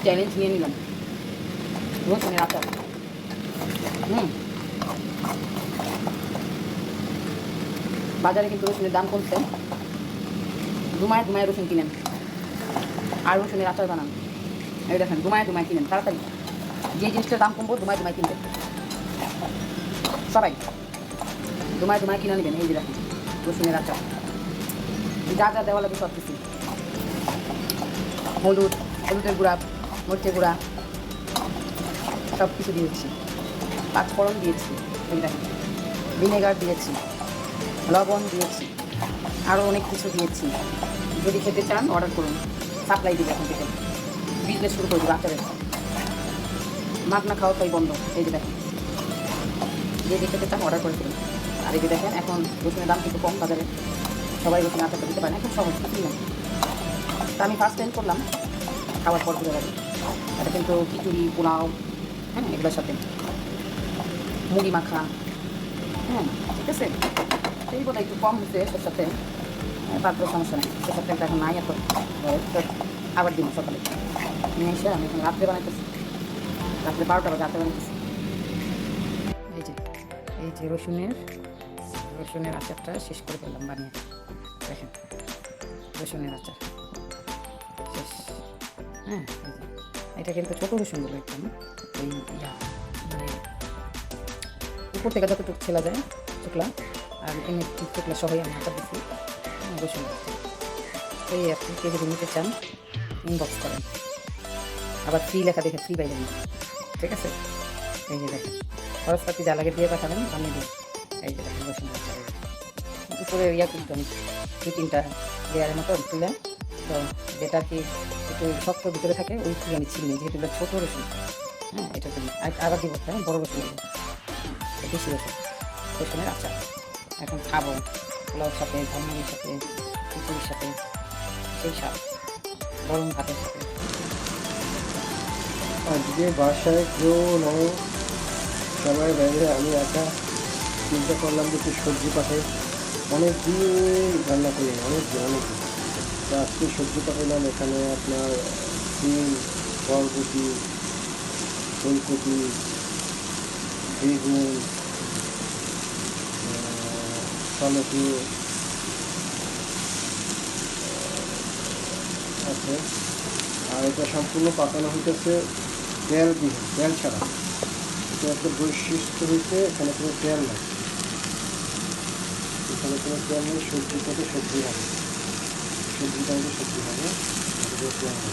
Challenge নিয়ে নিলাম রসুনের আচার। বাজারে কিন্তু রসুনের দাম কমছে, দুমায় দুমায় রসুন কিনেন আর রসুনের আচার বানান। এই দেখেন দুমায় দুমায় কিনেন, তাড়াতাড়ি যে জিনিসটার দাম কমবো দুমায় দুমায় কিনবেন সবাই, দুমায় দুমায় কিনে নেবেন। এই যে দেখেন রসুনের আচার, যা যা দেওয়া লাগে সব কিছু, হলুদের গুঁড়া, মরিচের গুঁড়া সব কিছু দিয়েছি, পাঁচফোড়ন দিয়েছি, এই দেখেন ভিনেগার দিয়েছি, লবণ দিয়েছি, আরও অনেক কিছু দিয়েছি। যদি খেতে চান অর্ডার করুন, সাপ্লাই দিবে এখন থেকে, বিজনেস শুরু করে দেবো আচারের। মাছ না খাওয়া তাই বন্ধ। এই যে দেখেন যে খেতে চান অর্ডার করে দেবেন। আর এই যে দেখেন এখন রসুনের দাম কিন্তু কম বাজারে, সবাই রসুনের আচারটা দিতে পারেন, এখন সহজ কিছুই না। তা আমি ফার্স্ট টাইম করলাম, খাওয়ার পর ঘুরে গেছে। এটা কিন্তু খিচুড়ি, পোলাও, হ্যাঁ এগুলোর সাথে মুড়ি মাখা, হ্যাঁ ঠিক আছে। এই বোধহয় একটু কম হচ্ছে ওর সাথে, তারপরে সমস্যা নেই। ওর সাথে এখন নাই, এখন আবার দিন সকালে নিয়ে এসে আমি এখন রাত্রে বানাইতেছি, রাত্রে 12টা বাজে রাত্রে বানাইতেছি। এই যে রসুনের আচারটা শেষ করে ফেললাম বানিয়ে, দেখেন রসুনের আচার শেষ। হ্যাঁ এটা কিন্তু ছোটো রসুনগুলো একদম ওই মানে উপর থেকে যতটুকু ছেলা যায় শুকলা, আর এমনি শুকলা সবাই আমি আচার দিচ্ছি রসুন। এই আর কি, কে যদি নিতে চান ইনবক্স করেন, আবার ফ্রি লেখা দেখে ফ্রি পাইবেন, ঠিক আছে। এই যে দেখেন খরচপাতি যা লাগে দিয়ে পাঠাবেন, বানিয়ে দিন। এই যে দেখেন রসুন আচার, উপরে কিন্তু আমি 2-3টা লেয়ারের মতো তুলে, তো যেটা কি একটু শক্ত ভিতরে থাকে ওই তুলে আমি ছিলি, যেহেতু এটা ছোটো রসুন। হ্যাঁ এটা তুমি আবার দিব, হ্যাঁ বড়ো রসুন দেবো, বেশি রসুনের আচার। এখন খাবো পোলাওর সাথে, ঝালমুড়ির সাথে, খিচুড়ির সাথে, সেই স্বাদ গরম ভাতের সাথে। আজকে বাসায় কেউ নয়, সবাই বাইরে, আমি একা চিন্তা করলাম যে একটু সবজি পাঠাই, অনেক দিন রান্না করি, অনেক দিন। তো আজকে সবজি পাঠাইলাম। এখানে আপনার সিম, বরবটি, ফুলকপি, বেগুন, টমেটো আছে। আর এটা সম্পূর্ণ পাকানো হইতেছে তেল ছাড়া। এটা একটা বৈশিষ্ট্য হইতে এখানে কোনো তেল নেই, এখানে কোনো তেল নেই। সবজিটাতে সবজি হবে, সবজিটা হলে সবজি হবে, তেল হবে,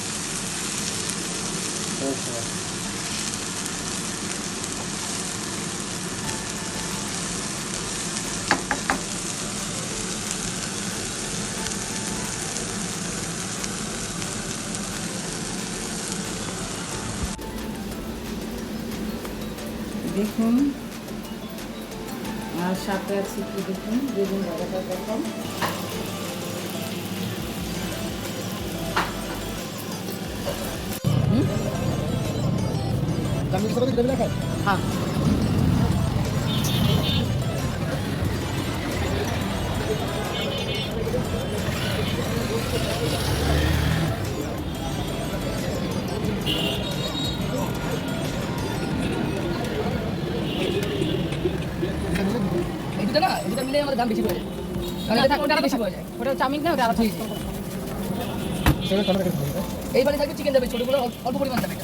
তেল ছাড়া। দেখুন আর সাথে আছে কি দেখুন, বেগুন ভাজাটা দেখুন, হ্যাঁ এটা না, এটা মিলে আমাদের দাম বেশি পড়ে যায়, কারণ এটা বেশি পড়ে যায়। ওটা চাউমিন না, ওটা আলাদা। এইবারে থাকবে চিকেন যাবে, ছোটো করে অল্প পরিমাণ যাবে।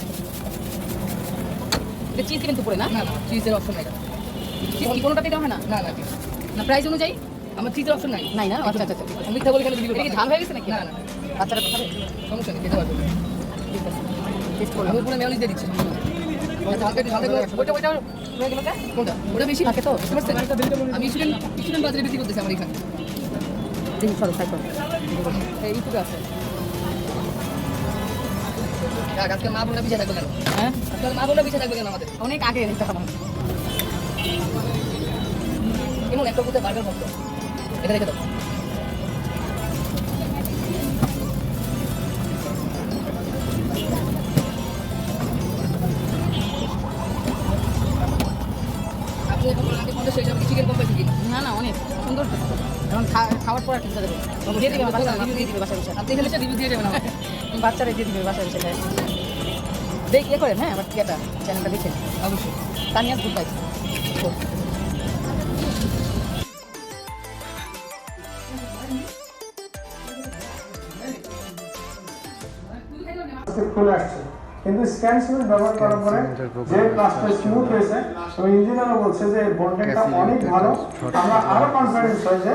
এটা চিজ কিন্তু পড়ে না, না না, চিজের অপশন নাই। কোনোটাতে দেওয়া হয় না, না না না প্রাইস অনুযায়ী আমার চিজের অপশন নাই। নাই না। আচ্ছা আচ্ছা, আমি মিথ্যা বলে কেন এটা কি ঝাল হয়ে গেছে নাকি? না না, বাচ্চারা তো খাবে, সমস্যা নেই, খেতে পারবো। ঠিক আছে টেস্ট করলাম। আমি পুরো মেয়নিজ দিয়ে দিচ্ছি। ওইটা হয়ে গেল, কোনটা? ওটা বেশি থাকে তো, বুঝতে পারছেন? আমি স্টুডেন্ট বাজারে বিক্রি করতেছি আমার এখানে। দেখি সরো সাইড করো, ইউটিউবে আছে। আজকে মা বোনরা পিছিয়ে থাকবে কেন? হ্যাঁ আজকাল মা বোনরা পিছিয়ে থাকবে কেন আমাদের? অনেক আগে এটা খাবো। কেমন একটা কোথায় বার্গার ভক্ত, এটা রেখে দাও। আপনি এখন আগে 50 হিসাবে চিকেন কম পাইছে কি? না না অনেক সুন্দর, এখন খাওয়ার পর আর কিছু দেবে, দিয়ে দিবে বাচ্চা, দিয়ে দিবে বাসায় বসে। আপনি এখানে এসে রিভিউ দিয়ে যাবেন আমাকে। বাচ্চারা দিয়ে দিবে বাসায় বসে। দেখ ইয়ে করেন, হ্যাঁ আমার ইয়েটা চ্যানেলটা দেখেন অবশ্যই তানিয়াস গুড গাইস। খুলে আসছে, কিন্তু স্ক্যান সিমেন্ট ব্যবহার করার পরে যে কাজটা স্মুথ হয়েছে এবং ইঞ্জিনিয়ারও বলছে যে বন্ডেডটা অনেক ভালো। আমরা আরো কনফিডেন্স হয় যে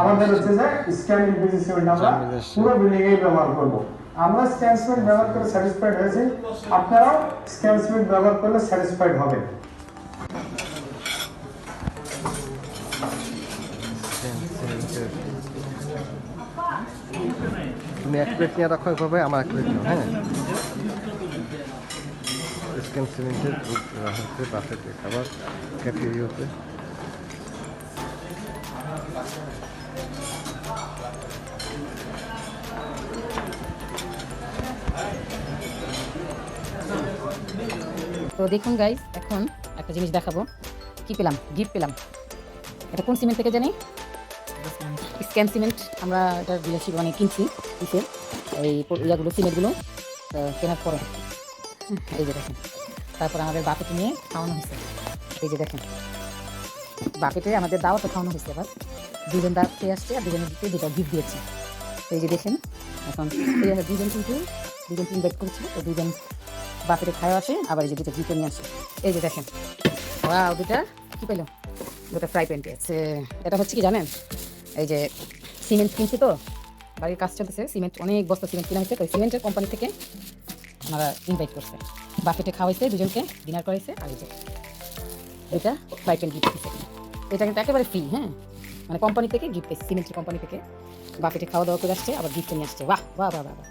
আমাদের হচ্ছে যে স্ক্যান এলপিজি সিমেন্ট আমরা পুরো বিল্ডিং এ ব্যবহার করব। আমরা স্ক্যান সিমেন্ট ব্যবহার করে স্যাটিসফাইড হয়েছি, আপনারাও স্ক্যান সিমেন্ট ব্যবহার করলে স্যাটিসফাইড হবেন। তুমি এক প্লেট নিয়ে রাখো এভাবে, আমার এক প্লেট নিও, হ্যাঁ। স্ক্যান সিমেন্টের দুধ দেওয়া হচ্ছে বাফেটে খাবার ক্যাফেরিওতে। তো দেখুন গাইস, এখন একটা জিনিস দেখাবো। কি পেলাম, গিফট পেলাম। এটা কোন সিমেন্ট থেকে জানি, স্ক্যান সিমেন্ট। আমরা এটা ডিলারশিপ মানে কিনছি কিসের এই ইয়াগুলো সিমেন্টগুলো কেনার পরে। এই যে দেখেন, তারপর আমাদের বাপেটে নিয়ে খাওয়ানো হয়েছে। এই যে দেখেন, বাপেটে আমাদের দাওয়াতে খাওয়ানো হয়েছে। এবার দুজন দাওয়াত খেয়ে আসছে আর দুজনের দিকে দুটো গিফট দিয়েছে। তো এই যে দেখেন, এখন এই দুজন কিন্তু দুজনকে ইনভাইট করেছিল, তো দুজন বাপেটে খাওয়া আসে, আবার এই যে দুটো গিফট নিয়ে আসে। এই যে দেখেন, ওয়াও, দুটা কি পেলো, দুটো ফ্রাই প্যান পেয়েছে। এটা হচ্ছে কি জানেন, এই যে সিমেন্ট কিনছি তো, বাড়ির কাজ চলতেছে, সিমেন্ট অনেক বস্তা সিমেন্ট কিনা হয়েছে, তো সিমেন্টের কোম্পানি থেকে ওনারা ইনভাইট করছে, বাফেটে খাওয়াইছে, দুজনকে ডিনার করাইছে, আর এই যে দুইটা ফ্রাই প্যান গিফট দিচ্ছে। এটা কিন্তু একেবারে ফ্রি, হ্যাঁ, মানে কোম্পানি থেকে গিফট পেয়েছে, সিমেন্টের কোম্পানি থেকে বাফেটে খাওয়া দাওয়া করে আসছে, আবার গিফট নিয়ে আসছে। বাহ বাহ বাহ বাহ।